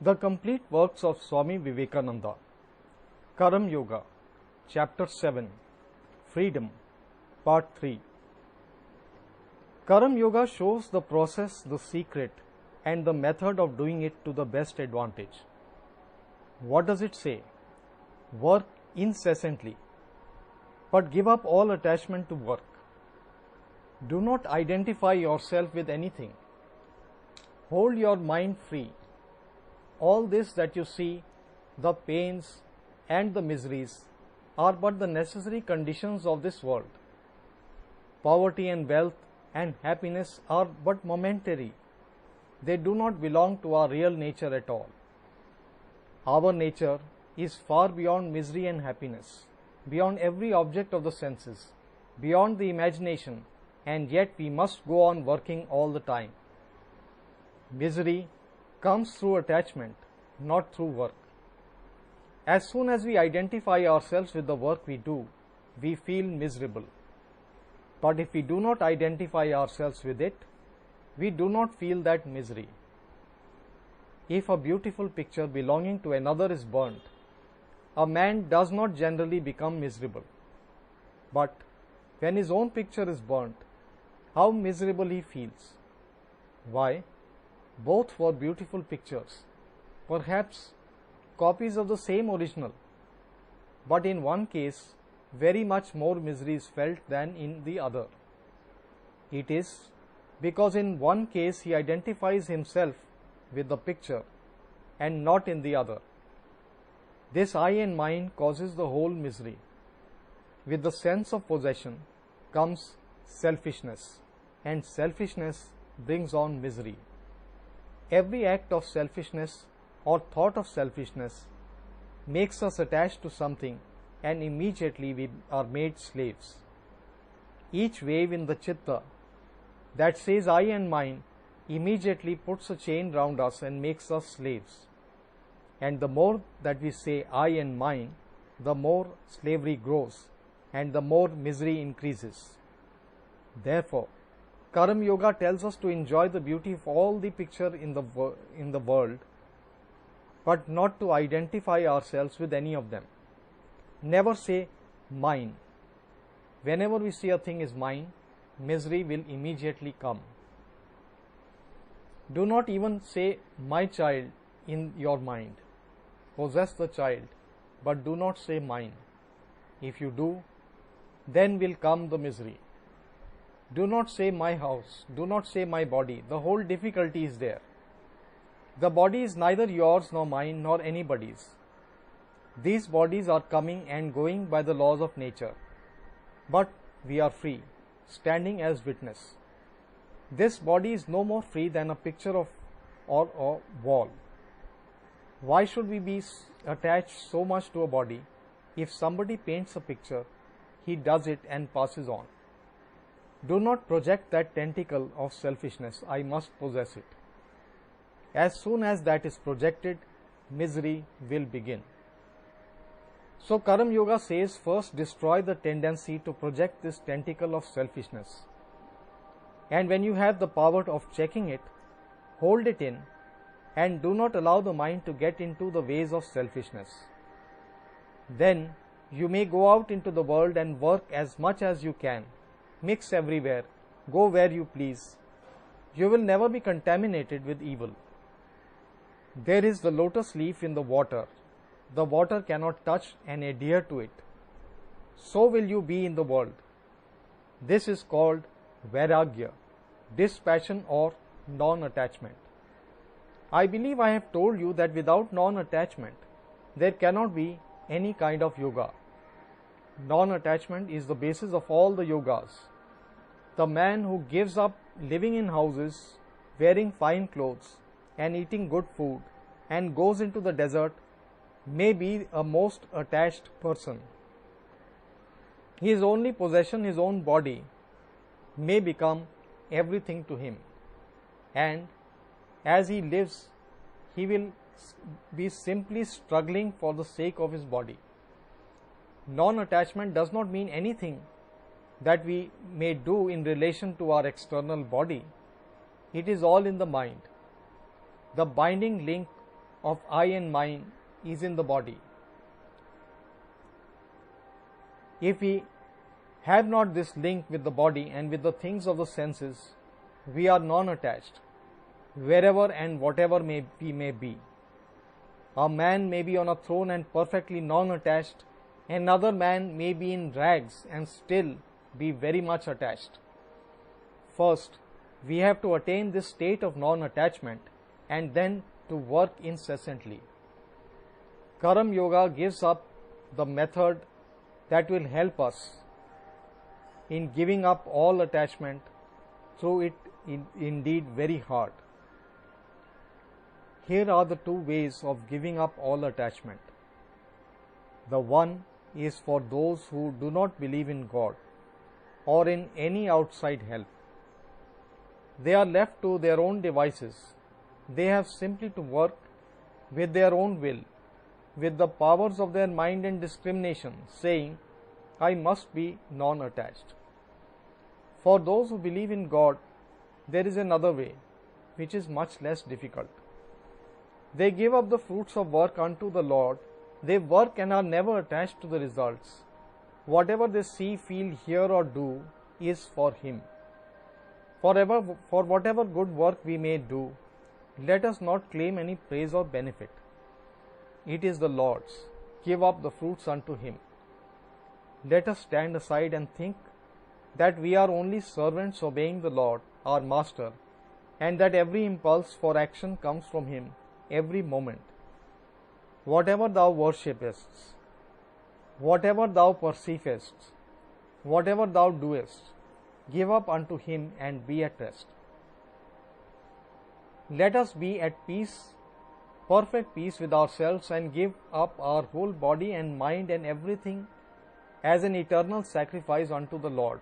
The complete works of Swami Vivekananda. Karam Yoga, Chapter 7, Freedom, Part 3. Karam Yoga shows the process, the secret, and the method of doing it to the best advantage. What does it say? Work incessantly, but give up all attachment to work. Do not identify yourself with anything. Hold your mind free. All this that you see, the pains and the miseries, are but the necessary conditions of this world. Poverty and wealth and happiness are but momentary. They do not belong to our real nature at all. Our nature is far beyond misery and happiness, beyond every object of the senses, beyond the imagination, and yet we must go on working all the time. Misery comes through attachment, not through work. As soon as we identify ourselves with the work we do, we feel miserable. But if we do not identify ourselves with it, we do not feel that misery. If a beautiful picture belonging to another is burnt, a man does not generally become miserable. But when his own picture is burnt, how miserable he feels. Why? Both were beautiful pictures, perhaps copies of the same original, but in one case very much more misery is felt than in the other. It is because in one case he identifies himself with the picture and not in the other. This I and mine causes the whole misery. With the sense of possession comes selfishness, and selfishness brings on misery. Every act of selfishness or thought of selfishness makes us attached to something, and immediately we are made slaves. Each wave in the chitta that says I and mine immediately puts a chain round us and makes us slaves. And the more that we say I and mine, the more slavery grows and the more misery increases. Therefore, Karam Yoga tells us to enjoy the beauty of all the picture in the world, but not to identify ourselves with any of them. Never say mine. Whenever we see a thing is mine, misery will immediately come. Do not even say my child in your mind. Possess the child, but do not say mine. If you do, then will come the misery. Do not say my house, do not say my body. The whole difficulty is there. The body is neither yours nor mine nor anybody's. These bodies are coming and going by the laws of nature. But we are free, standing as witness. This body is no more free than a picture of or a wall. Why should we be attached so much to a body? If somebody paints a picture, he does it and passes on. Do not project that tentacle of selfishness, I must possess it. As soon as that is projected, misery will begin. So Karam Yoga says, first destroy the tendency to project this tentacle of selfishness. And when you have the power of checking it, hold it in and do not allow the mind to get into the ways of selfishness. Then you may go out into the world and work as much as you can. Mix everywhere, go where you please. You will never be contaminated with evil. There is the lotus leaf in the water. The water cannot touch and adhere to it. So will you be in the world. This is called vairagya, dispassion or non-attachment. I believe I have told you that without non-attachment, there cannot be any kind of yoga. Non-attachment is the basis of all the yogas. The man who gives up living in houses, wearing fine clothes, and eating good food, and goes into the desert may be a most attached person. His only possession, his own body, may become everything to him. And as he lives, he will be simply struggling for the sake of his body. Non-attachment does not mean anything that we may do in relation to our external body. It is all in the mind. The binding link of I and mine is in the body. If we have not this link with the body and with the things of the senses, we are non-attached, wherever and whatever we may be. A man may be on a throne and perfectly non-attached, another man may be in rags and still be very much attached. First, we have to attain this state of non-attachment and then to work incessantly. Karam Yoga gives up the method that will help us in giving up all attachment, through it indeed very hard. Here are the two ways of giving up all attachment. The one is for those who do not believe in God or in any outside help. They are left to their own devices. They have simply to work with their own will, with the powers of their mind and discrimination, saying, I must be non-attached. For those who believe in God, there is another way, which is much less difficult. They give up the fruits of work unto the Lord. They work and are never attached to the results. Whatever they see, feel, hear or do is for Him. For whatever good work we may do, let us not claim any praise or benefit. It is the Lord's. Give up the fruits unto Him. Let us stand aside and think that we are only servants obeying the Lord, our Master, and that every impulse for action comes from Him every moment. Whatever thou worshipest, whatever thou perceivest, whatever thou doest, give up unto Him and be at rest. Let us be at peace, perfect peace with ourselves, and give up our whole body and mind and everything as an eternal sacrifice unto the Lord.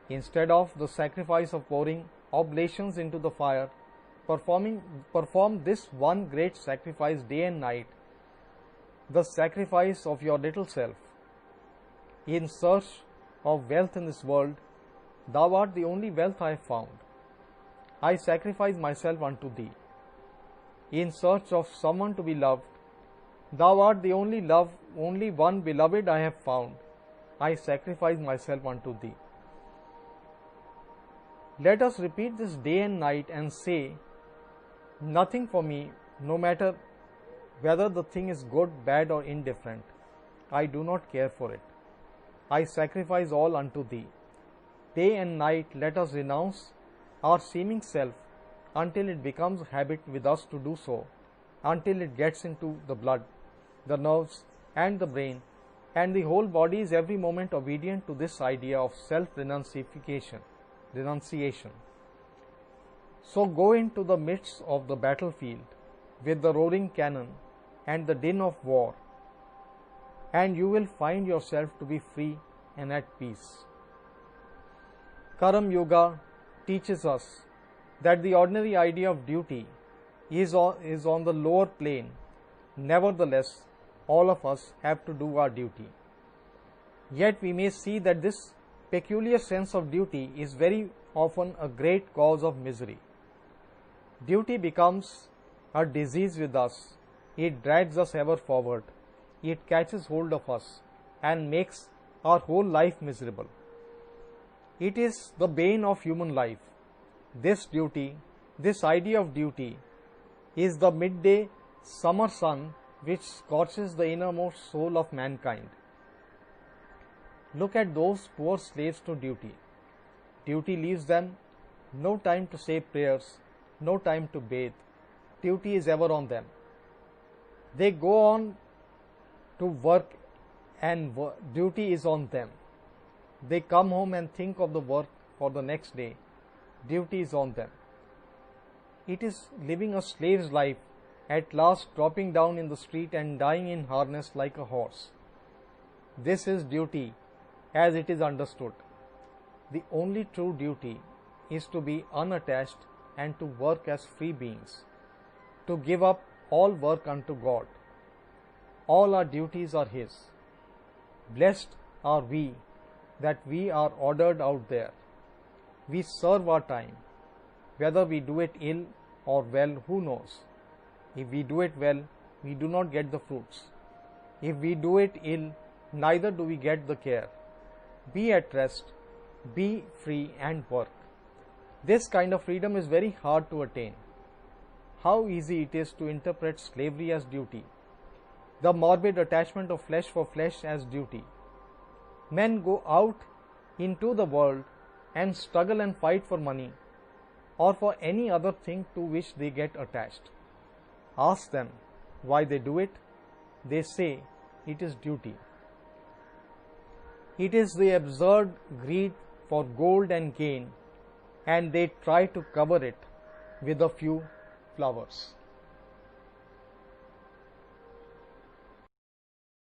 Instead of the sacrifice of pouring oblations into the fire, perform this one great sacrifice day and night, the sacrifice of your little self. In search of wealth in this world, thou art the only wealth I have found. I sacrifice myself unto thee. In search of someone to be loved, thou art the only one beloved I have found. I sacrifice myself unto thee. Let us repeat this day and night and say, nothing for me, no matter whether the thing is good, bad or indifferent. I do not care for it. I sacrifice all unto thee. Day and night let us renounce our seeming self until it becomes habit with us to do so, until it gets into the blood, the nerves and the brain, and the whole body is every moment obedient to this idea of self-renunciation. So go into the midst of the battlefield with the roaring cannon and the din of war, and you will find yourself to be free and at peace. Karam Yoga teaches us that the ordinary idea of duty is on the lower plane. Nevertheless, all of us have to do our duty. Yet we may see that this peculiar sense of duty is very often a great cause of misery. Duty becomes a disease with us. It drags us ever forward. It catches hold of us and makes our whole life miserable. It is the bane of human life. This duty, this idea of duty, is the midday summer sun which scorches the innermost soul of mankind. Look at those poor slaves to duty. Duty leaves them no time to say prayers, no time to bathe. Duty is ever on them. They go on to work and duty is on them. They come home and think of the work for the next day. Duty is on them. It is living a slave's life, at last dropping down in the street and dying in harness like a horse. This is duty as it is understood. The only true duty is to be unattached and to work as free beings, to give up all work unto God. All our duties are His. Blessed are we that we are ordered out there. We serve our time. Whether we do it ill or well, who knows? If we do it well, we do not get the fruits. If we do it ill, neither do we get the care. Be at rest, be free and work. This kind of freedom is very hard to attain. How easy it is to interpret slavery as duty, the morbid attachment of flesh for flesh as duty. Men go out into the world and struggle and fight for money or for any other thing to which they get attached. Ask them why they do it. They say it is duty. It is the absurd greed for gold and gain, and they try to cover it with a few flowers.